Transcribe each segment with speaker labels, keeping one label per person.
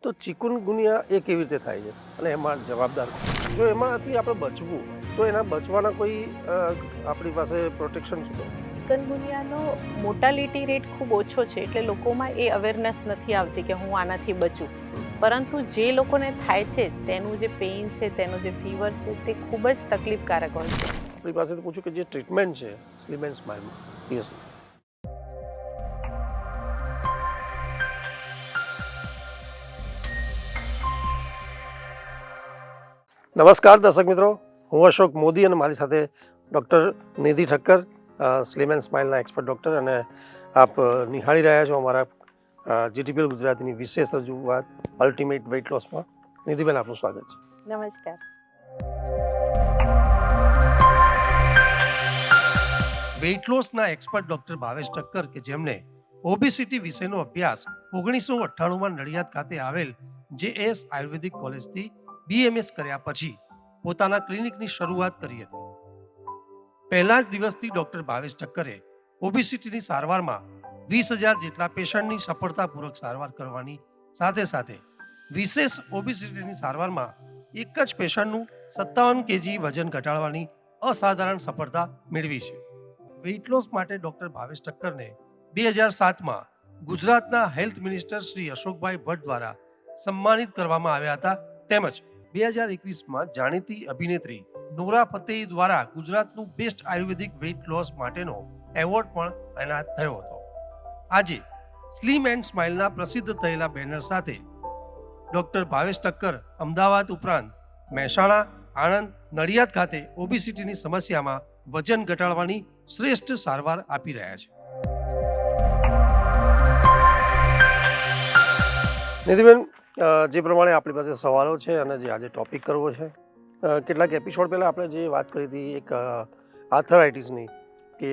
Speaker 1: તો ચિકુનગુનિયા એ કેવી રીતે થાય છે અને એમાં જવાબદાર જો એમાંથી આપણે બચવું તો એના બચવાના કોઈ આપણી પાસે પ્રોટેક્શન છે?
Speaker 2: ચિકનગુનિયાનો મોર્ટાલિટી રેટ ખૂબ ઓછો છે, એટલે લોકોમાં એ અવેરનેસ નથી આવતી કે હું આનાથી બચું. પરંતુ જે લોકોને થાય છે તેનું જે પેઇન છે, તેનો જે ફીવર છે, તે ખૂબ જ તકલીફકારક હોય છે.
Speaker 1: આપણી પાસેથી પૂછ્યું કે જે ટ્રીટમેન્ટ છે સ્લીમ એન્ડ સ્માઇલમાં યસ. નમસ્કાર દર્શક મિત્રો, હું અશોક મોદી અને મારી સાથે doctor Nidhi Thakkar, slim and સ્માઇલના એક્સપર્ટ ડૉક્ટર, અને આપ નિહાળી રહ્યા છો અમારા જીટીપીએલ ગુજરાતીની વિશેષ રજૂઆત અલ્ટિમેટ વેઇટ લોસમાં. નિધિબેન, આપનું સ્વાગત છે.
Speaker 2: નમસ્કાર.
Speaker 1: વેઇટ લોસના એક્સપર્ટ ડૉક્ટર ભાવેશ ઠક્કર, કે જેમને ઓબેસિટી વિષયનો અભ્યાસ 1998માં નડિયાદ ખાતે આવેલ JS આયુર્વેદિક કોલેજથી BMS કર્યા પછી પોતાના ક્લિનિકની શરૂઆત કરી હતી. પહેલા જ દિવસથી ડૉક્ટર ભાવેશ ઠક્કરે ઓબેસિટીની સારવારમાં 20,000 જેટલા પેશન્ટની સફળતાપૂર્વક સારવાર કરવાની સાથે સાથે વિશેષ ઓબેસિટીની સારવારમાં એક જ પેશન્ટનું 57 kg વજન ઘટાડવાની અસાધારણ સફળતા મેળવી છે. વેઇટ લોસ માટે ડૉક્ટર ભાવેશ ઠક્કરને 2007માં ગુજરાતના હેલ્થ મિનિસ્ટર શ્રી અશોકભાઈ ભટ્ટ દ્વારા સન્માનિત કરવામાં આવ્યા હતા. તેમજ 2021માં જાણીતી અભિનેત્રી નોરા ફતેહી દ્વારા ગુજરાતનું બેસ્ટ આયુર્વેદિક વેઇટ લોસ માટેનો એવોર્ડ પણ એનાયત થયો હતો. આજે સ્લીમ એન્ડ સ્માઇલના પ્રસિદ્ધ થયેલા બેનર સાથે ડૉક્ટર ભાવેશ ઠક્કર અમદાવાદ ઉપરાંત મહેસાણા, આણંદ, નડિયાદ ખાતે ઓબેસિટીની સમસ્યામાં વજન ઘટાડવાની શ્રેષ્ઠ સારવાર આપી રહ્યા છે. નિધિબેન, જે પ્રમાણે આપણી પાસે સવાલો છે અને જે આજે ટોપિક કરવો છે, કેટલાક એપિસોડ પહેલાં આપણે જે વાત કરી હતી એક આર્થરાઇટિસની, કે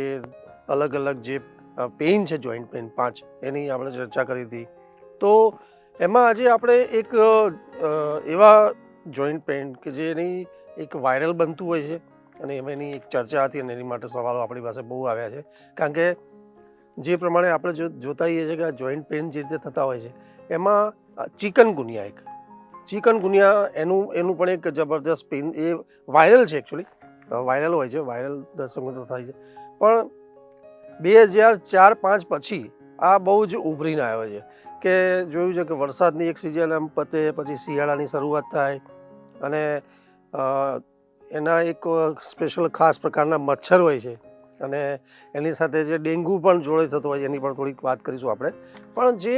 Speaker 1: અલગ અલગ જે પેઇન છે, જોઈન્ટ પેઇન 5, એની આપણે ચર્ચા કરી હતી. તો એમાં આજે આપણે એક એવા જોઈન્ટ પેઇન કે જેની એક વાયરલ બનતું હોય છે અને એની એક ચર્ચા હતી અને એની માટે સવાલો આપણી પાસે બહુ આવ્યા છે. કારણ કે જે પ્રમાણે આપણે જોતા હોઈએ છીએ કે આ જોઈન્ટ પેઇન જે રીતે થતા હોય છે એમાં ચિકનગુનિયા એનું પણ એક જબરદસ્ત પેઇન, એ વાયરલ છે, એકચ્યુઅલી વાયરલ હોય છે, વાયરલ દર્શક મિત્રો થાય છે. પણ 2004-5 પછી આ બહુ જ ઉભરીને આવ્યો છે કે જોયું છે કે વરસાદની એક સિઝન એમ પતે પછી શિયાળાની શરૂઆત થાય અને એના એક સ્પેશિયલ ખાસ પ્રકારના મચ્છર હોય છે અને એની સાથે જે ડેન્ગ્યુ પણ જોડે થતો હોય છે, એની પણ થોડીક વાત કરીશું આપણે. પણ જે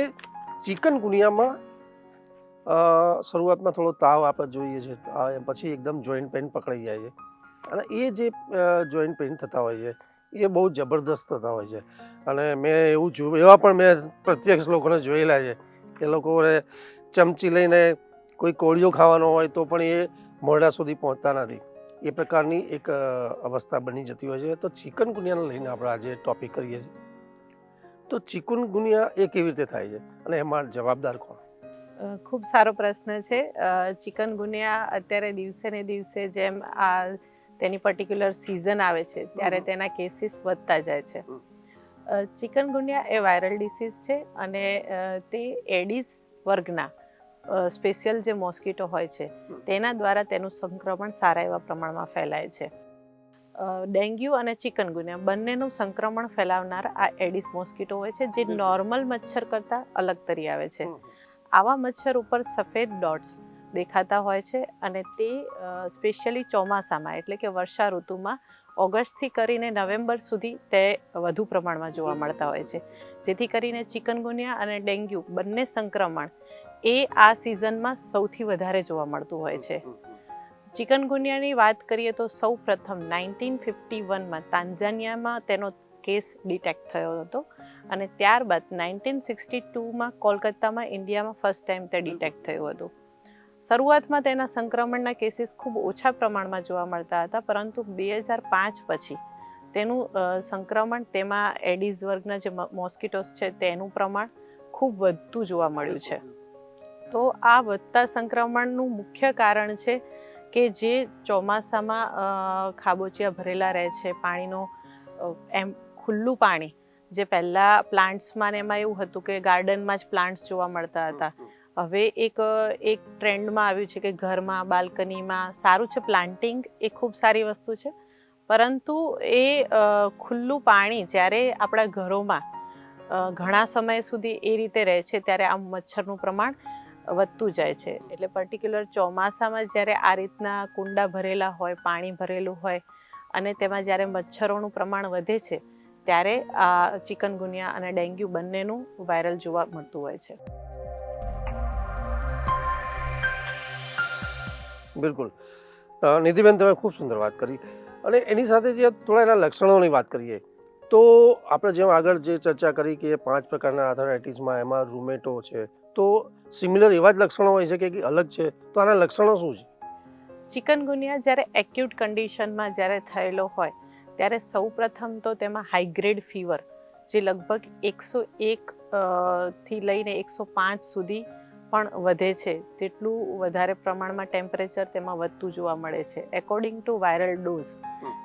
Speaker 1: ચિકનગુનિયામાં શરૂઆતમાં થોડો તાવ આપણે જોઈએ છે, પછી એકદમ જોઈન્ટ પેઇન પકડાઈ જાય છે અને એ જે જોઈન્ટ પેઇન થતા હોય છે એ બહુ જબરદસ્ત થતા હોય છે. અને મેં એવું જોયું, એવા પણ મેં પ્રત્યક્ષ લોકોને જોયેલા છે કે લોકોને ચમચી લઈને કોઈ કોળિયો ખાવાનો હોય તો પણ એ મોઢા સુધી પહોંચતા નથી. એ પ્રકારની એક અવસ્થા બની જતી હોય છે. તો ચિકનગુનિયાને લઈને આપણે આજે ટોપિક કરીએ છીએ. તો ચિકનગુનિયા એ કેવી રીતે થાય છે અને એમાં જવાબદાર કોણ?
Speaker 2: ખૂબ સારો પ્રશ્ન છે. ચિકનગુનિયા અત્યારે દિવસે ને દિવસે જેમ આ તેની પર્ટિક્યુલર સિઝન આવે છે ત્યારે તેના કેસીસ વધતા જાય છે. ચિકનગુનિયા એ વાયરલ ડિસીઝ છે અને તે એડિસ વર્ગના સ્પેશિયલ જે મોસ્કીટો હોય છે તેના દ્વારા તેનું સંક્રમણ સારા એવા પ્રમાણમાં ફેલાય છે. ડેન્ગ્યુ અને ચિકનગુનિયા બંનેનું સંક્રમણ ફેલાવનાર આ એડિસ મોસ્કીટો હોય છે, જે નોર્મલ મચ્છર કરતાં અલગ તરી આવે છે. આવા મચ્છર ઉપર સફેદ ડોટ્સ દેખાતા હોય છે અને તે સ્પેશિયલી ચોમાસામાં, એટલે કે વર્ષા ઋતુમાં ઓગસ્ટથી કરીને નવેમ્બર સુધી તે વધુ પ્રમાણમાં જોવા મળતા હોય છે. જેથી કરીને ચિકનગુનિયા અને ડેન્ગ્યુ બંને સંક્રમણ એ આ સિઝનમાં સૌથી વધારે જોવા મળતું હોય છે. ચિકનગુનિયાની વાત કરીએ તો સૌ પ્રથમ 1951માં તાન્ઝાનિયામાં તેનો કેસ ડિટેક્ટ થયો હતો અને ત્યારબાદ 1962માં કોલકાતામાં, ઇન્ડિયામાં ફર્સ્ટ ટાઈમ તે ડિટેક્ટ થયું હતું. શરૂઆતમાં તેના સંક્રમણના કેસીસ ખૂબ ઓછા પ્રમાણમાં જોવા મળતા હતા, પરંતુ 2005 પછી તેનું સંક્રમણ, તેમાં એડિસ વર્ગના જે મોસ્કીટોસ છે તેનું પ્રમાણ ખૂબ વધતું જોવા મળ્યું છે. તો આ વધતા સંક્રમણનું મુખ્ય કારણ છે કે જે ચોમાસામાં ખાબોચિયા ભરેલા રહે છે, પાણીનો એમ ખુલ્લું પાણી, જે પહેલાં પ્લાન્ટ્સમાં ને એમાં એવું હતું કે ગાર્ડનમાં જ પ્લાન્ટ્સ જોવા મળતા હતા, હવે એક ટ્રેન્ડમાં આવ્યું છે કે ઘરમાં બાલ્કનીમાં સારું છે પ્લાન્ટિંગ, એ ખૂબ સારી વસ્તુ છે, પરંતુ એ ખુલ્લું પાણી જ્યારે આપણા ઘરોમાં ઘણા સમય સુધી એ રીતે રહે છે ત્યારે આ મચ્છરનું પ્રમાણ વધતું જાય છે. એટલે પર્ટિક્યુલર ચોમાસામાં જ્યારે આ રીતના કુંડા ભરેલા હોય, પાણી ભરેલું હોય અને તેમાં જ્યારે મચ્છરોનું પ્રમાણ વધે છે ત્યારે આ ચિકનગુનિયા અને ડેન્ગ્યુ બંનેનું વાયરલ જોવા મળતું હોય છે.
Speaker 1: બિલકુલ. નિધિબેન, તમે ખૂબ સુંદર વાત કરી અને એની સાથે જે થોડા એના લક્ષણોની વાત કરીએ તો આપણે જેમ આગળ જે ચર્ચા કરી કે 5 પ્રકારના આર્થરાઇટિસમાં એમાં રૂમેટો છે, તો સિમિલર એવા જ લક્ષણો હોય છે કે અલગ છે, તો આના લક્ષણો શું છે?
Speaker 2: ચિકનગુનિયા જ્યારે એક્યુટ કન્ડિશનમાં જ્યારે થયેલો હોય ત્યારે સૌપ્રથમ તો તેમાં હાઈગ્રેડ ફીવર, જે લગભગ 101 થી લઈને 105 સુધી પણ વધે છે, તેટલું વધારે પ્રમાણમાં ટેમ્પરેચર તેમાં વધતું જોવા મળે છે. એકોર્ડિંગ ટુ વાયરલ ડોઝ,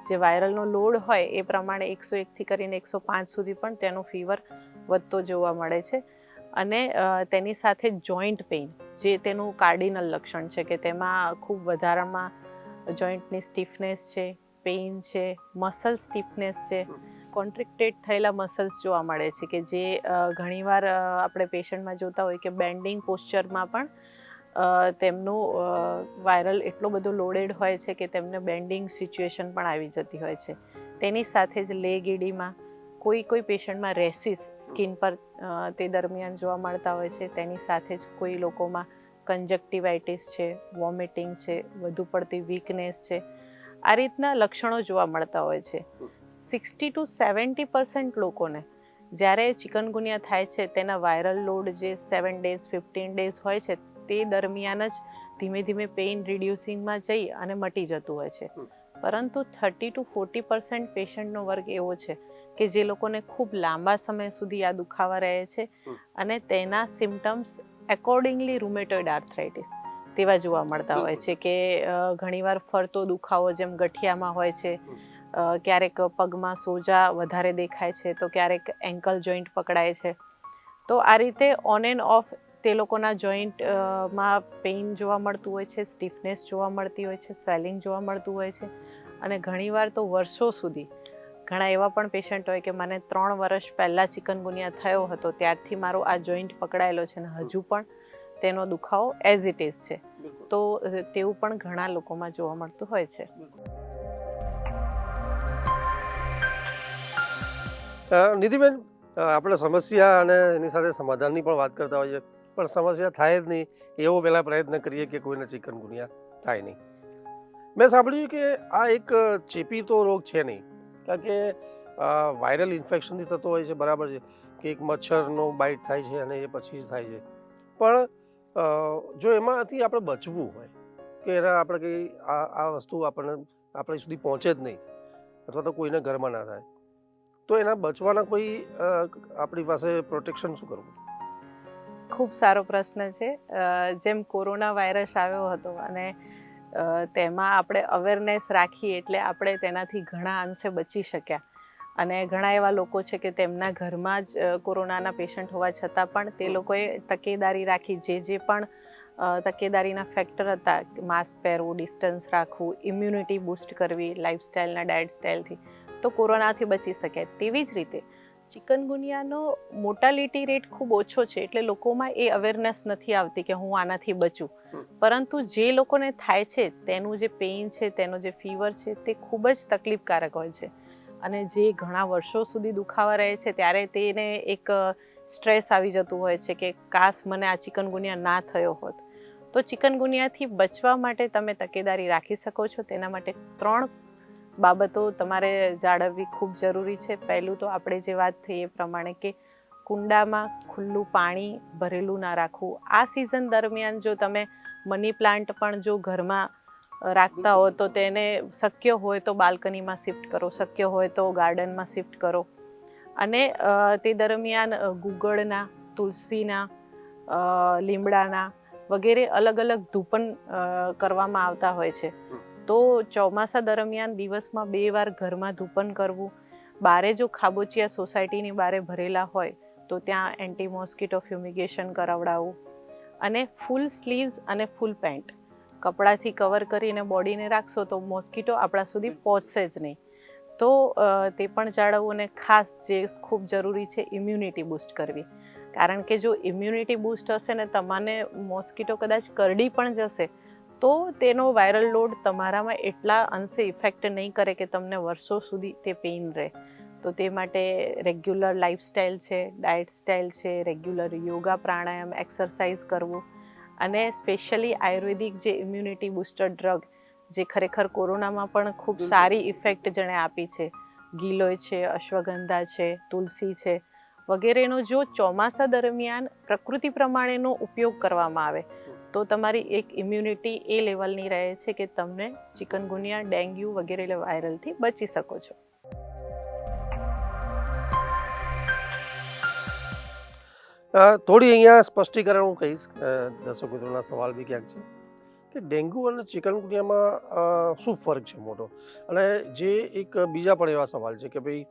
Speaker 2: જે વાયરલનો લોડ હોય એ પ્રમાણે 101થી કરીને 105 સુધી પણ તેનો ફીવર વધતો જોવા મળે છે. અને તેની સાથે જોઈન્ટ પેઇન, જે તેનું કાર્ડિનલ લક્ષણ છે કે તેમાં ખૂબ વધારામાં જોઈન્ટની સ્ટીફનેસ છે, પેઇન છે, મસલ સ્ટીફનેસ છે, કોન્ટ્રિક્ટેડ થયેલા મસલ્સ જોવા મળે છે કે જે ઘણીવાર આપણે પેશન્ટમાં જોતા હોય કે બેન્ડિંગ પોસ્ચરમાં પણ તેમનું વાયરલ એટલો બધો લોડેડ હોય છે કે તેમને બેન્ડિંગ સિચ્યુએશન પણ આવી જતી હોય છે. તેની સાથે જ લેગ એડીમાં કોઈ પેશન્ટમાં રેસિસ સ્કિન પર તે દરમિયાન જોવા મળતા હોય છે. તેની સાથે જ કોઈ લોકોમાં કંજક્ટિવાઇટિસ છે, વોમિટિંગ છે, વધુ પડતી વીકનેસ છે, આ રીતના લક્ષણો જોવા મળતા હોય છે. 60 to 70% લોકોને જ્યારે ચિકનગુનિયા થાય છે તેના વાયરલ લોડ જે 7 days 15 days હોય છે તે દરમિયાન જ ધીમે ધીમે પેઇન રિડ્યુસિંગમાં જઈ અને મટી જતું હોય છે. પરંતુ 30 to 40% પેશન્ટનો વર્ગ એવો છે કે જે લોકોને ખૂબ લાંબા સમય સુધી આ દુખાવા રહે છે અને તેના સિમ્ટમ્સ એકોર્ડિંગલી રૂમેટોઇડ આર્થરાઇટિસ તેવા જોવા મળતા હોય છે કે ઘણીવાર ફરતો દુખાવો જેમ ગઠિયામાં હોય છે, ક્યારેક પગમાં સોજા વધારે દેખાય છે, તો ક્યારેક એન્કલ જોઈન્ટ પકડાય છે. તો આ રીતે ઓન એન્ડ ઓફ તે લોકોના જોઈન્ટમાં પેઇન જોવા મળતું હોય છે, સ્ટીફનેસ જોવા મળતી હોય છે, સ્વેલિંગ જોવા મળતું હોય છે. અને ઘણીવાર તો વર્ષો સુધી ઘણા એવા પણ પેશન્ટ હોય કે મને 3 વર્ષ પહેલાં ચિકનગુનિયા થયો હતો, ત્યારથી મારો આ જોઈન્ટ પકડાયેલો છે અને હજુ પણ તેનો દુખાવો એઝ ઇટ ઇઝ છે. તો તેવું પણ ઘણા લોકોમાં જોવા મળતું હોય છે.
Speaker 1: નિધિબેન, આપણે સમસ્યા અને એની સાથે સમાધાનની પણ વાત કરતા હોઈએ, પણ સમસ્યા થાય જ નહીં એવો પહેલાં પ્રયત્ન કરીએ કે કોઈને ચિકનગુનિયા થાય નહીં. મેં સાંભળ્યું કે આ એક ચેપી તો રોગ છે નહીં, કારણ કે વાયરલ ઇન્ફેક્શનથી થતો હોય છે, બરાબર છે કે એક મચ્છરનો બાઇટ થાય છે અને એ પછી જ થાય છે. પણ જો એમાંથી આપણે બચવું હોય કે એના આપણે કંઈ આ વસ્તુ આપણી સુધી પહોંચે જ નહીં અથવા તો કોઈને ઘરમાં ના થાય, તો એના બચવાના કોઈ આપણી પાસે પ્રોટેક્શન શું કરવું?
Speaker 2: ખૂબ સારો પ્રશ્ન છે. જેમ કોરોના વાયરસ આવ્યો હતો અને તેમાં આપણે અવેરનેસ રાખીએ એટલે આપણે તેનાથી ઘણા અંશે બચી શક્યા. અને ઘણા એવા લોકો છે કે તેમના ઘરમાં જ કોરોનાના પેશન્ટ હોવા છતાં પણ તે લોકોએ તકેદારી રાખી, જે પણ તકેદારીના ફેક્ટર હતા, માસ્ક પહેરવું, ડિસ્ટન્સ રાખવું, ઇમ્યુનિટી બૂસ્ટ કરવી લાઇફસ્ટાઇલના ડાયટ સ્ટાઇલથી, તો કોરોનાથી બચી શક્યા. તેવી જ રીતે ચિકનગુનિયાનો મોર્ટાલિટી રેટ ખૂબ ઓછો છે, એટલે લોકોમાં એ અવેરનેસ નથી આવતી કે હું આનાથી બચું. પરંતુ જે લોકોને થાય છે તેનું જે પેઇન છે, તેનો જે ફીવર છે, તે ખૂબ જ તકલીફકારક હોય છે. અને જે ઘણા વર્ષો સુધી દુખાવા રહે છે ત્યારે તેને એક સ્ટ્રેસ આવી જતું હોય છે કે કાશ મને આ ચિકનગુનિયા ના થયો હોત. તો ચિકનગુનિયાથી બચવા માટે તમે તકેદારી રાખી શકો છો. તેના માટે 3 બાબતો તમારે જાળવવી ખૂબ જરૂરી છે. પહેલું તો આપણે જે વાત થઈ એ પ્રમાણે કે કુંડામાં ખુલ્લું પાણી ભરેલું ના રાખવું. આ સિઝન દરમિયાન જો તમે મની પ્લાન્ટ પણ જો ઘરમાં રાખતા હો તો તેને શક્ય હોય તો બાલ્કનીમાં શિફ્ટ કરો, શક્ય હોય તો ગાર્ડનમાં શિફ્ટ કરો. અને તે દરમિયાન ગુગળના, તુલસીના, લીમડાના વગેરે અલગ અલગ ધૂપન કરવામાં આવતા હોય છે. તો ચોમાસા દરમિયાન દિવસમાં 2 વાર ઘરમાં ધૂપન કરવું. બારે જો ખાબોચિયા સોસાયટીની બારે ભરેલા હોય તો ત્યાં એન્ટી મોસ્કીટો ફ્યુમિગેશન કરાવડાવવું. અને ફૂલ સ્લીવ્સ અને ફૂલ પેન્ટ કપડાથી કવર કરીને બોડીને રાખશો તો મોસ્કીટો આપણા સુધી પહોંચશે જ નહીં. તો તે પણ જાળવવું. અને ખાસ જે ખૂબ જરૂરી છે ઇમ્યુનિટી બૂસ્ટ કરવી, કારણ કે જો ઇમ્યુનિટી બૂસ્ટ હશે ને તમને મોસ્કીટો કદાચ કરડી પણ જશે તો તેનો વાયરલ લોડ તમારામાં એટલા અંશે ઇફેક્ટ નહીં કરે કે તમને વર્ષો સુધી તે પેઇન રહે. તો તે માટે રેગ્યુલર લાઇફસ્ટાઇલ છે, ડાયટ સ્ટાઇલ છે, રેગ્યુલર યોગા પ્રાણાયામ એક્સરસાઇઝ કરવું, અને સ્પેશિયલી આયુર્વેદિક જે ઇમ્યુનિટી બૂસ્ટર ડ્રગ જે ખરેખર કોરોનામાં પણ ખૂબ સારી ઇફેક્ટ જેણે આપી છે, ગિલોય છે, અશ્વગંધા છે, તુલસી છે વગેરેનો જો ચોમાસા દરમિયાન પ્રકૃતિ પ્રમાણેનો ઉપયોગ કરવામાં આવે તો તમારી એક ઇમ્યુનિટી એ લેવલની રહે છે કે તમને ચિકનગુનિયા, ડેન્ગ્યુ વગેરે વાયરલથી બચી શકો છો.
Speaker 1: થોડી અહીંયા સ્પષ્ટીકરણ હું કહીશ, દર્શક મિત્રોના સવાલ બી ક્યાંક છે કે ડેન્ગ્યુ અને ચિકનગુનિયામાં શું ફરક છે મોટો, અને જે એક બીજા પણ એવા સવાલ છે કે ભાઈ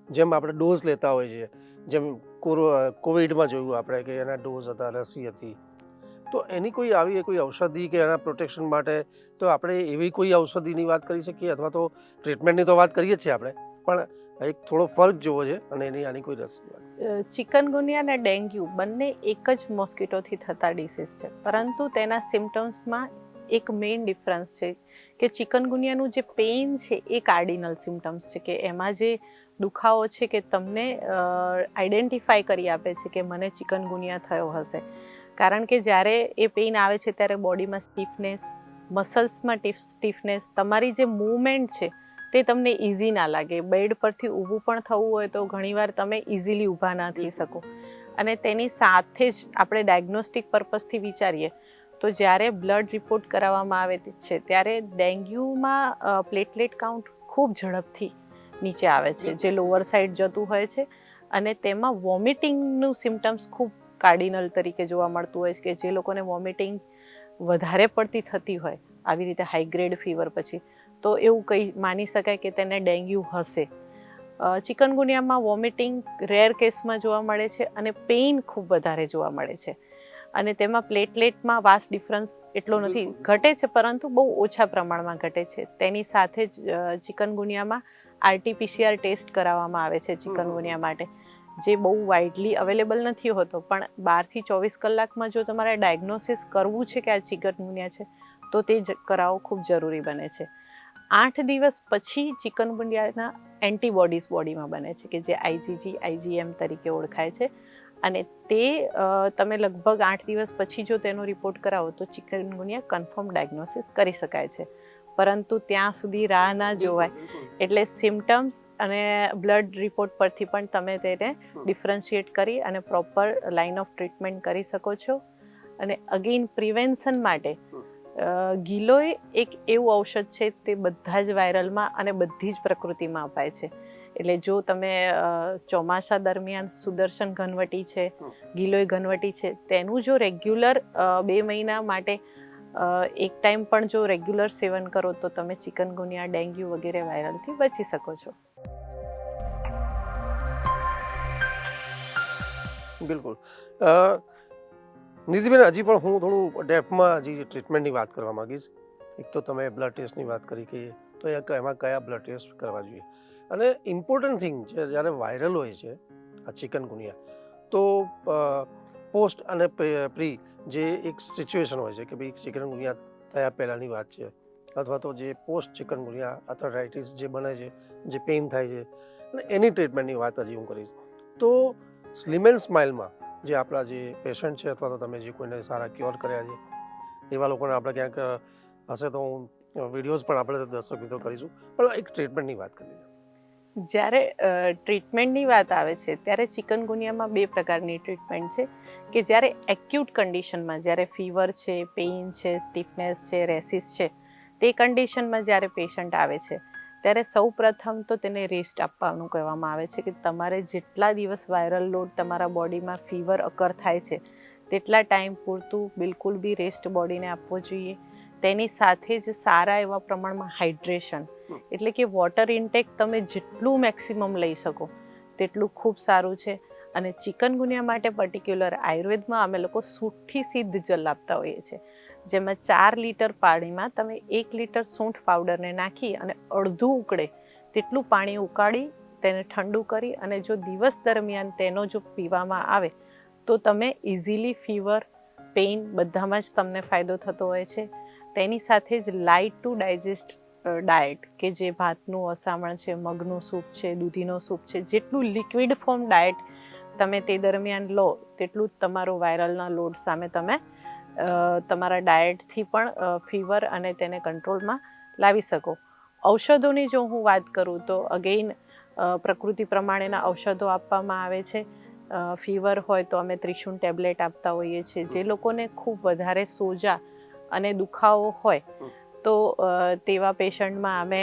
Speaker 1: જેમ આપણે ડોઝ લેતા હોય છે, જેમ કોવિડમાં જોયું આપણે કે એના ડોઝ હતા, રસી હતી, તો એની કોઈ આવી કોઈ ઔષધિ કે એના પ્રોટેક્શન માટે તો આપણે એવી કોઈ ઔષધિની વાત કરી શકીએ, અથવા તો ટ્રીટમેન્ટની તો વાત કરીએ જ છીએ આપણે, પણ એક થોડો ફરક જોવો છે અને એની આની કોઈ રસી વાત.
Speaker 2: ચિકનગુનિયા અને ડેન્ગ્યુ બંને એક જ મોસ્કીટોથી થતા ડિસીઝ છે, પરંતુ તેના સિમ્ટમ્સમાં એક મેઇન ડિફરન્સ છે કે ચિકનગુનિયાનું જે પેઇન છે એ કાર્ડિનલ સિમ્ટમ્સ છે, કે એમાં જે દુખાવો છે કે તમને આઈડેન્ટિફાઈ કરી આપે છે કે મને ચિકનગુનિયા થયો હશે. કારણ કે જ્યારે એ પેઇન આવે છે ત્યારે બોડીમાં સ્ટીફનેસ, મસલ્સમાં સ્ટીફનેસ, તમારી જે મૂવમેન્ટ છે તે તમને ઇઝી ના લાગે. બેડ પરથી ઊભું પણ થવું હોય તો ઘણીવાર તમે ઇઝીલી ઊભા ના થઈ શકો. અને તેની સાથે જ આપણે ડાયગ્નોસ્ટિક પર્પઝથી વિચારીએ તો જ્યારે બ્લડ રિપોર્ટ કરાવવામાં આવે છે ત્યારે ડેન્ગ્યુમાં પ્લેટલેટ કાઉન્ટ ખૂબ ઝડપથી નીચે આવે છે, જે લોઅર સાઈડ જતું હોય છે, અને તેમાં વોમિટિંગનું સિમ્ટમ્સ ખૂબ કાર્ડિનલ તરીકે જોવા મળતું હોય છે, કે જે લોકોને વોમિટિંગ વધારે પડતી થતી હોય આવી રીતે હાઈ ગ્રેડ ફીવર પછી, તો એવું કંઈ માની શકાય કે તેને ડેન્ગ્યુ હશે. ચિકનગુનિયામાં વોમિટિંગ રેર કેસમાં જોવા મળે છે અને પેઇન ખૂબ વધારે જોવા મળે છે, અને તેમાં પ્લેટલેટમાં વાસ્ટ ડિફરન્સ એટલો નથી, ઘટે છે પરંતુ બહુ ઓછા પ્રમાણમાં ઘટે છે. તેની સાથે જ ચિકનગુનિયામાં RT-PCR ટેસ્ટ કરાવવામાં આવે છે ચિકનગુનિયા માટે, જે બહુ વાઇડલી અવેલેબલ નથી હોતો, પણ 12 થી 24 કલાકમાં જો તમારે ડાયગ્નોસિસ કરવું છે કે આ ચિકનગુનિયા છે તો તે જ કરાવવું ખૂબ જરૂરી બને છે. 8 દિવસ પછી ચિકનગુનિયાના એન્ટીબોડીઝ બોડીમાં બને છે કે જે IgG, IgM તરીકે ઓળખાય છે, અને તે તમે લગભગ 8 દિવસ પછી જો તેનો રિપોર્ટ કરાવો તો ચિકનગુનિયા કન્ફર્મ ડાયગ્નોસિસ કરી શકાય છે. પરંતુ ત્યાં સુધી રાહ ના જોવાય, એટલે સિમ્ટમ્સ અને બ્લડ રિપોર્ટ પરથી પણ તમે તેને ડિફરન્શિએટ કરી અને પ્રોપર લાઇન ઓફ ટ્રીટમેન્ટ કરી શકો છો. અને અગેઇન પ્રિવેન્શન માટે ગિલોય એક એવું ઔષધ છે તે બધા જ વાયરલમાં અને બધી જ પ્રકૃતિમાં અપાય છે. એટલે જો તમે ચોમાસા દરમિયાન સુદર્શન ઘનવટી છે, ગિલોય ઘનવટી છે, તેનું જો રેગ્યુલર 2 મહિના માટે એક ટાઈમ પણ જો રેગ્યુલર સેવન કરો તો તમે ચિકનગુનિયા, ડેન્ગ્યુ વગેરે વાયરલથી બચી શકો છો.
Speaker 1: બિલકુલ. નિધિબેન, હજી પણ હું થોડું ડેપ્થમાં હજી ટ્રીટમેન્ટની વાત કરવા માંગીશ. એક તો તમે બ્લડ ટેસ્ટની વાત કરી કે તો એમાં કયા બ્લડ ટેસ્ટ કરવા જોઈએ, અને ઇમ્પોર્ટન્ટ થિંગ છે જ્યારે વાયરલ હોય છે આ ચિકનગુનિયા, તો પોસ્ટ અને પ્રી જે એક સિચ્યુએશન હોય છે કે ભાઈ ચિકનગુનિયા થયા પહેલાંની વાત છે, અથવા તો જે પોસ્ટ ચિકનગુનિયા આર્થરાઇટિસ જે બને છે, જે પેઇન થાય છે, અને એની ટ્રીટમેન્ટની વાત હજી હું કરીશ. તો સ્લિમ એન્ડ સ્માઇલમાં જે આપણા જે પેશન્ટ છે, અથવા તો તમે જે કોઈને સારા ક્યોર કર્યા છે એવા લોકોને આપણે ક્યાંક હશે તો હું વિડીયોઝ પણ આપણે દર્શક મિત્રો કરીશું, પણ એક ટ્રીટમેન્ટની વાત કરીએ.
Speaker 2: જ્યારે ટ્રીટમેન્ટની વાત આવે છે ત્યારે ચિકનગુનિયામાં 2 પ્રકારની ટ્રીટમેન્ટ છે, કે જ્યારે એક્યુટ કન્ડિશનમાં, જ્યારે ફીવર છે, પેઇન છે, સ્ટીફનેસ છે, રેસિસ છે, તે કન્ડિશનમાં જ્યારે પેશન્ટ આવે છે ત્યારે સૌ પ્રથમ તો તેને રેસ્ટ આપવાનું કહેવામાં આવે છે, કે તમારે જેટલા દિવસ વાયરલ લોડ તમારા બોડીમાં ફીવર અકર થાય છે તેટલા ટાઈમ પૂરતું બિલકુલ બી રેસ્ટ બોડીને આપવો જોઈએ. તેની સાથે જ સારા એવા પ્રમાણમાં હાઇડ્રેશન, એટલે કે વોટર ઇન્ટેક તમે જેટલું મેક્સિમમ લઈ શકો તેટલું ખૂબ સારું છે. અને ચિકનગુનિયા માટે પર્ટિક્યુલર આયુર્વેદમાં અમે લોકો સૂંઠથી સિદ્ધ જલ આપતા હોઈએ છીએ, જેમાં 4 લીટર પાણીમાં તમે 1 લીટર સૂંઠ પાવડરને નાખી અને અડધું ઉકળે તેટલું પાણી ઉકાળી તેને ઠંડુ કરી અને જો દિવસ દરમિયાન તેનો જો પીવામાં આવે તો તમે ઇઝીલી ફીવર, પેઇન બધામાં જ તમને ફાયદો થતો હોય છે. તેની સાથે જ લાઇટ ટુ ડાયજેસ્ટ ડાયટ કે જે ભાતનું અસામણ છે, મગનું સૂપ છે, દૂધીનો સૂપ છે, જેટલું લિક્વિડ ફોર્મ ડાયટ તમે તે દરમિયાન લો તેટલું જ તમારું વાયરલના લોડ સામે તમે તમારા ડાયટથી પણ ફીવર અને તેને કંટ્રોલમાં લાવી શકો. ઔષધોની જો હું વાત કરું તો અગેઇન પ્રકૃતિ પ્રમાણેના ઔષધો આપવામાં આવે છે. ફીવર હોય તો અમે ત્રિશુન ટેબ્લેટ આપતા હોઈએ છીએ. જે લોકોને ખૂબ વધારે સોજા અને દુખાવો હોય તો તેવા પેશન્ટમાં અમે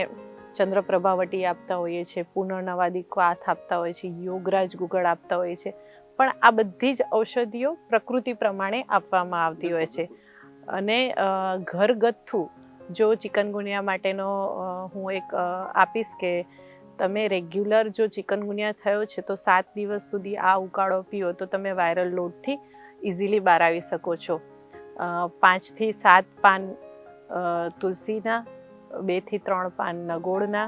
Speaker 2: ચંદ્રપ્રભાવટી આપતા હોઈએ છીએ, પુનર્નવાદી ક્વાથ આપતા હોઈએ છીએ, યોગરાજ ગુગળ આપતા હોઈએ છીએ. પણ આ બધી જ ઔષધિઓ પ્રકૃતિ પ્રમાણે આપવામાં આવતી હોય છે. અને ઘરગથ્થુ જો ચિકનગુનિયા માટેનો હું એક આપીશ કે તમે રેગ્યુલર જો ચિકનગુનિયા થયો છે તો 7 દિવસ સુધી આ ઉકાળો પીઓ તો તમે વાયરલ લોડથી ઇઝીલી બહાર આવી શકો છો. 5 થી 7 પાન તુલસીના, 2 થી 3 પાન નગોળના,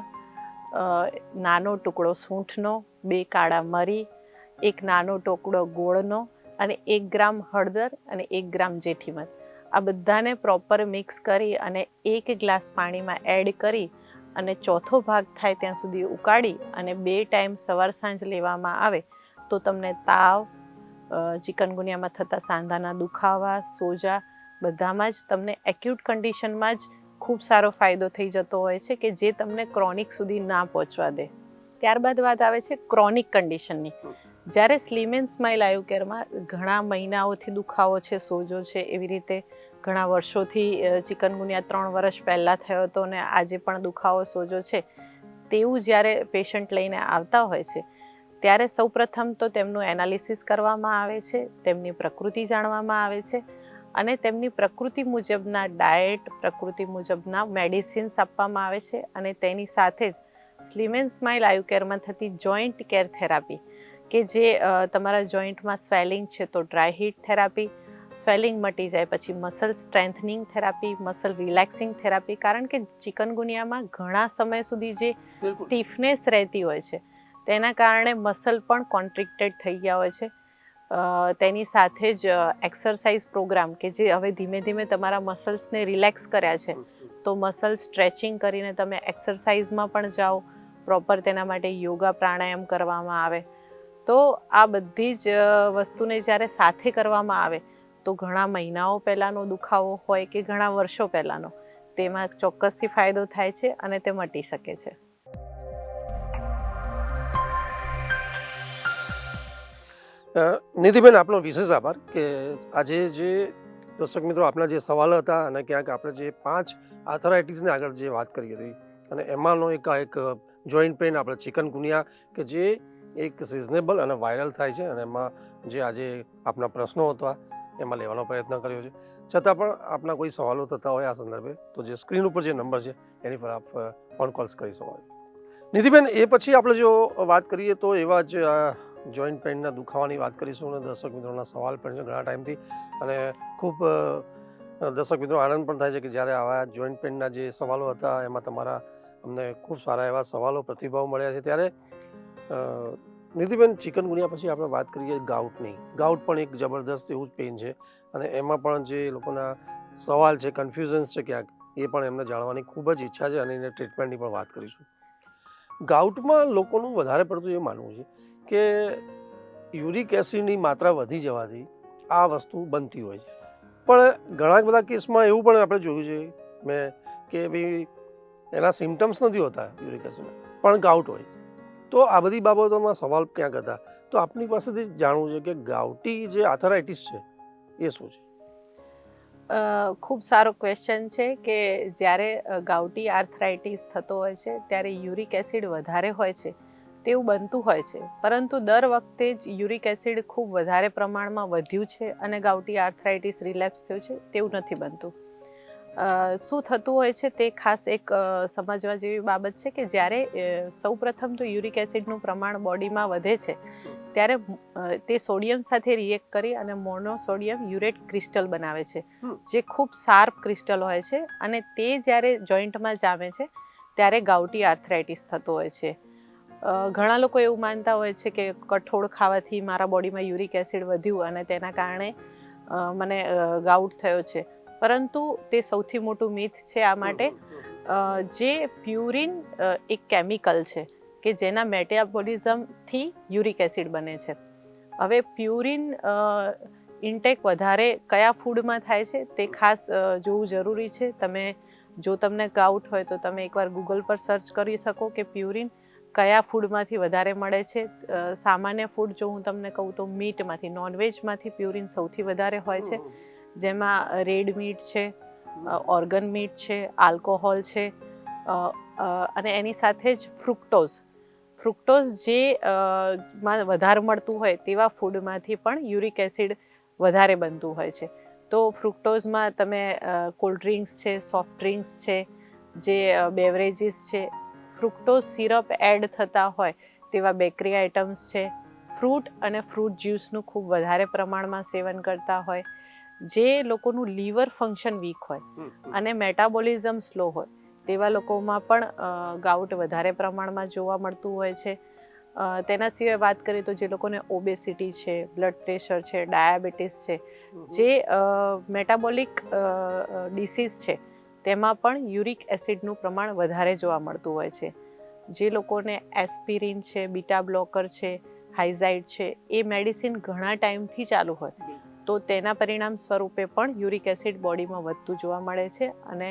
Speaker 2: નાનો ટુકડો સૂંઠનો, 2 કાળા મરી, 1 નાનો ટુકડો ગોળનો અને 1 ગ્રામ હળદર અને 1 ગ્રામ જેઠીમધ, આ બધાને પ્રોપર મિક્સ કરી અને 1 ગ્લાસ પાણીમાં એડ કરી અને ચોથો ભાગ થાય ત્યાં સુધી ઉકાળી અને 2 ટાઈમ સવાર સાંજ લેવામાં આવે તો તમને તાવ, ચિકનગુનિયામાં થતા સાંધાના દુખાવા, સોજા બધામાં જ તમને એક્યુટ કન્ડિશનમાં જ ખૂબ સારો ફાયદો થઈ જતો હોય છે કે જે તમને ક્રોનિક સુધી ના પહોંચવા દે. ત્યારબાદ વાત આવે છે ક્રોનિક કન્ડિશનની. જ્યારે સ્લીમ એન્ડ સ્માઇલ આયુ કેરમાં ઘણા મહિનાઓથી દુખાવો છે, સોજો છે, એવી રીતે ઘણા વર્ષોથી ચિકનગુનિયા 3 વર્ષ પહેલાં થયો હતો અને આજે પણ દુખાવો સોજો છે તેવું જ્યારે પેશન્ટ લઈને આવતા હોય છે ત્યારે સૌપ્રથમ તો તેમનું એનાલિસિસ કરવામાં આવે છે, તેમની પ્રકૃતિ જાણવામાં આવે છે અને તેમની પ્રકૃતિ મુજબના ડાયટ, પ્રકૃતિ મુજબના મેડિસિન્સ આપવામાં આવે છે અને તેની સાથે જ સ્લીમ એન્ડ સ્માઇલ આયુ કેરમાં થતી જોઈન્ટ કેર થેરાપી કે જે તમારા જોઈન્ટમાં સ્વેલિંગ છે તો ડ્રાય હીટ થેરાપી, સ્વેલિંગ મટી જાય પછી muscle strengthening therapy, muscle relaxing therapy, કારણ કે ચિકનગુનિયામાં ઘણા સમય સુધી જે સ્ટીફનેસ રહેતી હોય છે તેના કારણે મસલ પણ કોન્ટ્રિક્ટેડ થઈ ગયા હોય છે. તેની સાથે જ એક્સરસાઇઝ પ્રોગ્રામ કે જે હવે ધીમે ધીમે તમારા મસલ્સને રિલેક્સ કર્યા છે તો મસલ સ્ટ્રેચિંગ કરીને તમે એક્સરસાઇઝમાં પણ જાઓ, પ્રોપર તેના માટે યોગા પ્રાણાયામ કરવામાં આવે. તો આ બધી જ વસ્તુને જ્યારે સાથે કરવામાં આવે તો ઘણા મહિનાઓ પહેલાંનો દુખાવો હોય કે ઘણા વર્ષો પહેલાંનો તેમાં ચોક્કસથી ફાયદો થાય છે અને તે મટી શકે છે.
Speaker 1: નિધિબેન, આપનો વિશેષ આભાર કે આજે જે દર્શક મિત્રો આપના જે સવાલો હતા અને ક્યાંક આપણે જે 5 આર્થરાઇટિસને આગળ જે વાત કરી હતી અને એમાંનો એક જોઈન્ટ પેઇન આપણે ચિકનગુનિયા કે જે એક સિઝનેબલ અને વાયરલ થાય છે અને એમાં જે આજે આપના પ્રશ્નો હતા એમાં લેવાનો પ્રયત્ન કર્યો છે. છતાં પણ આપના કોઈ સવાલો થતા હોય આ સંદર્ભે તો જે સ્ક્રીન ઉપર જે નંબર છે એની પર આપ ફોન કોલ્સ કરી શકો છો. નિધિબેન, એ પછી આપણે જો વાત કરીએ તો એવા જ જોઈન્ટ પેઇનના દુખાવાની વાત કરીશું અને દર્શક મિત્રોના સવાલ પણ છે ઘણા ટાઈમથી અને ખૂબ દર્શક મિત્રો આનંદ પણ થાય છે કે જ્યારે આવા જોઈન્ટ પેઇનના જે સવાલો હતા એમાં તમારા અમને ખૂબ સારા એવા સવાલો, પ્રતિભાવ મળ્યા છે. ત્યારે નિધિબેન, ચિકનગુનિયા પછી આપણે વાત કરીએ ગાઉટની. ગાઉટ પણ એક જબરદસ્ત એવું જ પેઇન છે અને એમાં પણ જે લોકોના સવાલ છે, કન્ફ્યુઝન્સ છે ક્યાંક, એ પણ એમને જાણવાની ખૂબ જ ઈચ્છા છે અને એને ટ્રીટમેન્ટની પણ વાત કરીશું. ગાઉટમાં લોકોનું વધારે પડતું એ માનવું છે કે યુરિક એસિડની માત્રા વધી જવાથી આ વસ્તુ બનતી હોય છે. પણ ઘણા બધા કેસમાં એવું પણ આપણે જોયું છે કે ભાઈ એના સિમ્ટમ્સ નથી હોતા યુરિક એસિડ, પણ ગાઉટ હોય. તો આ બધી બાબતોમાં સવાલ ક્યાંક હતા. તો આપની પાસેથી જાણવું છે કે ગાઉટી જે આર્થરાઇટિસ છે એ શું છે?
Speaker 2: ખૂબ સારો ક્વેશ્ચન છે કે જ્યારે ગાઉટી આર્થરાઇટિસ થતો હોય છે ત્યારે યુરિક એસિડ વધારે હોય છે તેવું બનતું હોય છે, પરંતુ દર વખતે જ યુરિક એસિડ ખૂબ વધારે પ્રમાણમાં વધ્યું છે અને ગાઉટી આર્થરાઇટિસ રિલેપ્સ થયું છે તેવું નથી બનતું. શું થતું હોય છે તે ખાસ એક સમજવા જેવી બાબત છે કે જ્યારે સૌપ્રથમ તો યુરિક એસિડનું પ્રમાણ બોડીમાં વધે છે ત્યારે તે સોડિયમ સાથે રિએક્ટ કરી અને મોનોસોડિયમ યુરેટ ક્રિસ્ટલ બનાવે છે, જે ખૂબ શાર્પ ક્રિસ્ટલ હોય છે, અને તે જ્યારે જોઈન્ટમાં જામે છે ત્યારે ગાઉટી આર્થરાઇટિસ થતો હોય છે. ઘણા લોકો એવું માનતા હોય છે કે કઠોળ ખાવાથી મારા બોડીમાં યુરિક એસિડ વધ્યું અને તેના કારણે મને ગાઉટ થયો છે, પરંતુ તે સૌથી મોટું મિથ છે આ માટે. જે પ્યુરિન એક કેમિકલ છે કે જેના મેટાબોલિઝમથી યુરિક એસિડ બને છે. હવે પ્યુરિન ઇન્ટેક વધારે કયા ફૂડમાં થાય છે તે ખાસ જોવું જરૂરી છે. જો તમને ગાઉટ હોય તો તમે એકવાર ગૂગલ પર સર્ચ કરી શકો કે પ્યુરિન કયા ફૂડમાંથી વધારે મળે છે. સામાન્ય ફૂડ જો હું તમને કહું તો મીટમાંથી, નોનવેજમાંથી પ્યુરિન સૌથી વધારે હોય છે, જેમાં રેડ મીટ છે, ઓર્ગન મીટ છે, આલ્કોહોલ છે, અને એની સાથે જ ફ્રુક્ટોઝ જે માં વધારે મળતું હોય તેવા ફૂડમાંથી પણ યુરિક એસિડ વધારે બનતું હોય છે. તો ફ્રુક્ટોઝમાં તમે કોલ્ડ ડ્રિંક્સ છે, સોફ્ટ ડ્રિંક્સ છે, જે બેવરેજીસ છે, ફ્રુક્ટોઝ સિરપ એડ થતા હોય તેવા બેકરી આઇટમ્સ છે, ફ્રૂટ અને ફ્રૂટ જ્યુસનું ખૂબ વધારે પ્રમાણમાં સેવન કરતા હોય, જે લોકોનું લીવર ફંક્શન વીક હોય અને મેટાબોલિઝમ સ્લો હોય તેવા લોકોમાં પણ ગાઉટ વધારે પ્રમાણમાં જોવા મળતું હોય છે. તેના સિવાય વાત કરીએ તો જે લોકોને ઓબેસિટી છે, બ્લડ પ્રેશર છે, ડાયાબિટીસ છે, જે મેટાબોલિક ડિસીઝ છે, તેમાં પણ યુરિક એસિડનું પ્રમાણ વધારે જોવા મળતું હોય છે. જે લોકોને એસ્પિરિન છે, બીટા બ્લોકર છે, હાઇઝાઇડ છે, એ મેડિસિન ઘણા ટાઈમથી ચાલુ હોય તો તેના પરિણામ સ્વરૂપે પણ યુરિક એસિડ બોડીમાં વધતું જોવા મળે છે અને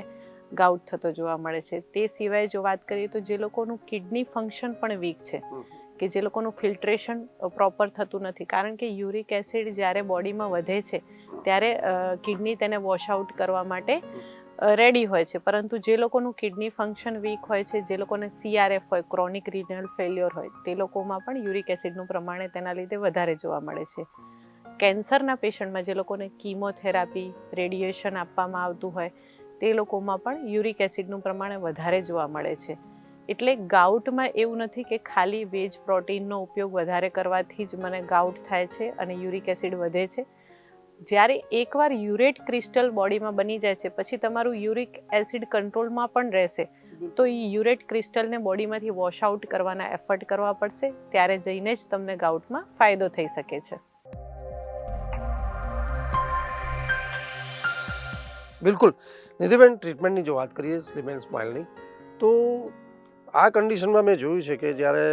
Speaker 2: ગાઉટ થતો જોવા મળે છે. તે સિવાય જો વાત કરીએ તો જે લોકોનું કિડની ફંક્શન પણ વીક છે, કે જે લોકોનું ફિલ્ટ્રેશન પ્રોપર થતું નથી, કારણ કે યુરિક એસિડ જ્યારે બોડીમાં વધે છે ત્યારે કિડની તેને વોશ આઉટ કરવા માટે રેડી હોય છે, પરંતુ જે લોકોનું કિડની ફંક્શન વીક હોય છે, જે લોકોને CRF હોય, ક્રોનિક રિનલ ફેલ્યોર હોય, તે લોકોમાં પણ યુરિક એસિડનું પ્રમાણ તેના લીધે વધારે જોવા મળે છે. કેન્સરના પેશન્ટમાં જે લોકોને કીમોથેરાપી, રેડિયેશન આપવામાં આવતું હોય તે લોકોમાં પણ યુરિક એસિડનું પ્રમાણ વધારે જોવા મળે છે. એટલે ગાઉટમાં એવું નથી કે ખાલી વેજ પ્રોટીનનો ઉપયોગ વધારે કરવાથી જ મને ગાઉટ થાય છે અને યુરિક એસિડ વધે છે. જ્યારે એકવાર યુરેટ ક્રિસ્ટલ બોડીમાં બની જાય છે પછી તમારું યુરિક એસિડ કંટ્રોલમાં પણ રહેશે, તો એ યુરેટ ક્રિસ્ટલને બોડીમાંથી વોશ આઉટ કરવાના એફર્ટ કરવા પડશે, ત્યારે જઈને જ તમને ગાઉટમાં ફાયદો થઈ શકે છે.
Speaker 1: બિલકુલ. નિધિબેન, ટ્રીટમેન્ટની જો વાત કરીએ સ્લિમ એન્ડ સ્માઇલની, તો આ કન્ડિશનમાં મેં જોયું છે કે જ્યારે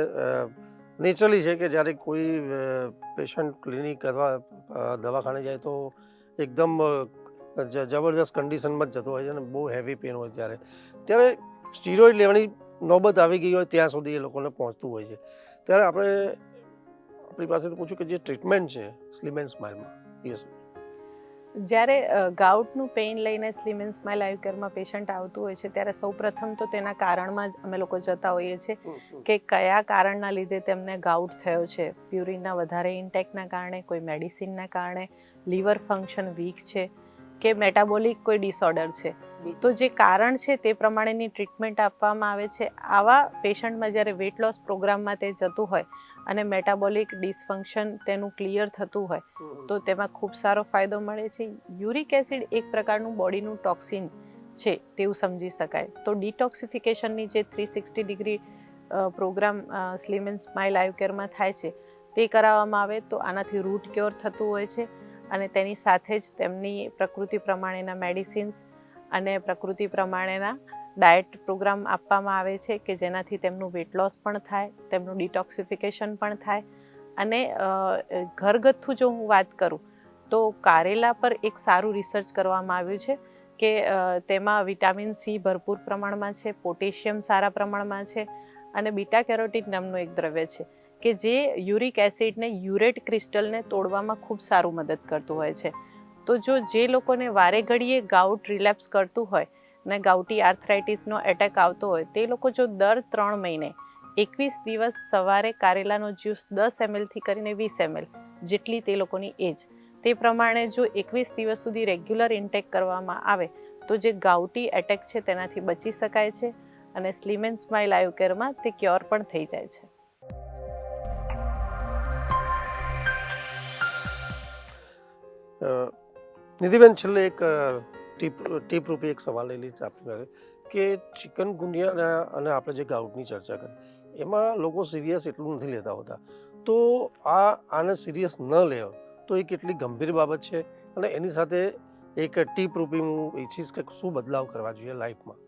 Speaker 1: નેચરલી છે કે જ્યારે કોઈ પેશન્ટ ક્લિનિક અથવા દવાખાને જાય તો એકદમ જબરદસ્ત કન્ડિશનમાં જ જતો હોય છે અને બહુ હેવી પેન હોય ત્યારે સ્ટીરોઇડ લેવાની નોબત આવી ગઈ હોય ત્યાં સુધી એ લોકોને પહોંચતું હોય છે. ત્યારે આપણી પાસેથી પૂછ્યું કે જે ટ્રીટમેન્ટ છે સ્લિમ એન્ડ સ્માઇલમાં, યસ.
Speaker 2: જ્યારે ગાઉટનું પેઇન લઈને સ્લિમ એન્ડ સ્માઇલ આઈ કેરમાં પેશન્ટ આવતું હોય છે ત્યારે સૌપ્રથમ તો તેના કારણમાં જ અમે લોકો જતા હોઈએ છીએ કે કયા કારણના લીધે તેમને ગાઉટ થયો છે. પ્યુરિનના વધારે ઇન્ટેકના કારણે, કોઈ મેડિસિનના કારણે, લીવર ફંક્શન વીક છે કે મેટાબોલિક કોઈ ડિસઓર્ડર છે. તો જે કારણ છે તે પ્રમાણેની ટ્રીટમેન્ટ આપવામાં આવે છે. આવા પેશન્ટમાં જ્યારે વેટ લોસ પ્રોગ્રામમાં તે જતું હોય અને મેટાબોલિક ડિસફંક્શન તેનું ક્લિયર થતું હોય તો તેમાં ખૂબ સારો ફાયદો મળે છે. યુરિક એસિડ એક પ્રકારનું બોડીનું ટોક્સિન છે તેવું સમજી શકાય. તો ડિટોક્સિફિકેશનની જે 360 degree programme slim and smile eye કેરમાં થાય છે તે કરાવવામાં આવે તો આનાથી રૂટ ક્યોર થતું હોય છે અને તેની સાથે જ તેમની પ્રકૃતિ પ્રમાણેના મેડિસિન્સ અને પ્રકૃતિ પ્રમાણેના ડાયટ પ્રોગ્રામ આપવામાં આવે છે કે જેનાથી તેમનું વેટ લોસ પણ થાય, તેમનું ડિટોક્સિફિકેશન પણ થાય. અને ઘરગથ્થુ જો હું વાત કરું તો કારેલા પર એક સારું રિસર્ચ કરવામાં આવ્યું છે કે તેમાં વિટામિન C ભરપૂર પ્રમાણમાં છે, પોટેશિયમ સારા પ્રમાણમાં છે અને બીટા કેરોટીન નામનું એક દ્રવ્ય છે કે જે યુરિક એસિડને, યુરેટ ક્રિસ્ટલને તોડવામાં ખૂબ સારું મદદ કરતું હોય છે. તો જે લોકોને વારે ઘડીએ ગાઉટ રિલેપ્સ કરતું હોય ને ગાઉટી આર્થરાઇટિસનો એટેક આવતો હોય તે લોકો જો દર 3 મહિને 21 દિવસ સવારે કારેલાનો જ્યુસ 10 ml થી કરીને 20 ml જેટલી તે લોકોની એજ, તે પ્રમાણે જો 21 દિવસ સુધી રેગ્યુલર ઇન્ટેક કરવામાં આવે તો જે ગાઉટી એટેક છે તેનાથી બચી શકાય છે અને સ્લિમ એન્ડ સ્માઇલ આયુ કેરમાં તે ક્યોર પણ થઈ જાય છે.
Speaker 1: નિધિબેન, છેલ્લે એક ટીપ રૂપી એક સવાલ લઈ છે આપણી પાસે કે ચિકનગુનિયા અને આપણે જે ગાઉટની ચર્ચા કરી એમાં લોકો સિરિયસ એટલું નથી લેતા હોતા, તો આને સિરિયસ ન લેવો તો એ કેટલી ગંભીર બાબત છે અને એની સાથે એક ટીપ રૂપી હું ઈચ્છીશ કે શું બદલાવ કરવા જોઈએ લાઈફમાં.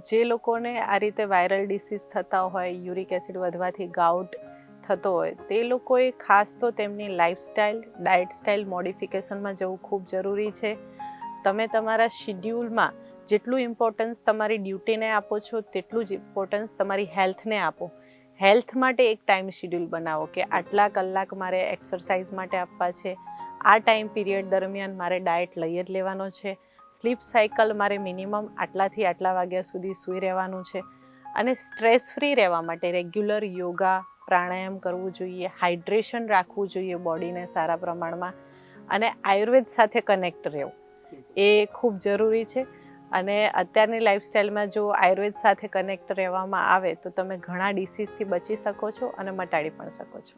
Speaker 2: જે લોકોને આ રીતે વાયરલ ડિસીઝ થતા હોય, યુરિક એસિડ વધવાથી ગાઉટ થતો હોય, તે લોકોએ ખાસ તો તેમની લાઈફસ્ટાઈલ, ડાયટ સ્ટાઇલ મોડિફિકેશનમાં જવું ખૂબ જરૂરી છે. તમે તમારા શિડ્યુલમાં જેટલું ઇમ્પોર્ટન્સ તમારી ડ્યુટીને આપો છો તેટલું જ ઇમ્પોર્ટન્સ તમારી હેલ્થને આપો. હેલ્થ માટે એક ટાઈમ શિડ્યુલ બનાવો કે આટલા કલાક મારે એક્સરસાઇઝ માટે આપવા છે, આ ટાઈમ પીરિયડ દરમિયાન મારે ડાયટ લઈ જ લેવાનો છે, સ્લીપ સાયકલ મારે મિનિમમ આટલાથી આટલા વાગ્યા સુધી સૂઈ રહેવાનું છે અને સ્ટ્રેસ ફ્રી રહેવા માટે રેગ્યુલર યોગા, પ્રાણાયામ કરવું જોઈએ, હાઇડ્રેશન રાખવું જોઈએ બોડીને સારા પ્રમાણમાં અને આયુર્વેદ સાથે કનેક્ટ રહેવું એ ખૂબ જરૂરી છે. અને અત્યારની લાઈફસ્ટાઈલમાં જો આયુર્વેદ સાથે કનેક્ટ રહેવામાં આવે તો તમે ઘણા ડિસીઝથી બચી શકો છો અને મટાડી પણ શકો છો.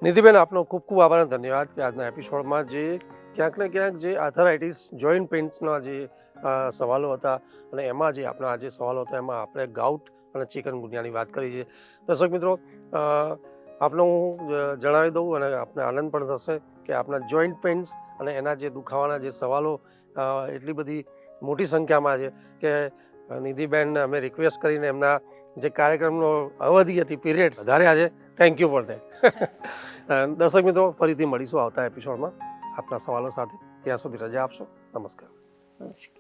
Speaker 1: નિધિબેન, આપનો ખૂબ ખૂબ આભાર અને ધન્યવાદ કે આજના એપિસોડમાં જે ક્યાંક ને ક્યાંક જે આર્થરાઇટિસ, જોઈન્ટ પેઇન્સના જે સવાલો હતા અને એમાં જે આપણા જે સવાલો હતા એમાં આપણે ગાઉટ અને ચિકનગુનિયાની વાત કરી છે. દર્શક મિત્રો, આપને હું જણાવી દઉં અને આપને આનંદ પણ થશે કે આપણા જોઈન્ટ પેઇન્સ અને એના જે દુખાવાના જે સવાલો એટલી બધી મોટી સંખ્યામાં છે કે નિધિબેન અમે રિક્વેસ્ટ કરીને એમના જે કાર્યક્રમનો અવધિ હતી, પીરિયડ વધાર્યા છે. Thank you for that. દર્શક મિત્રો, ફરીથી મળીશું આવતા એપિસોડમાં આપના સવાલો સાથે. ત્યાં સુધી રજા આપશો. નમસ્કાર.
Speaker 2: નમસ્કાર.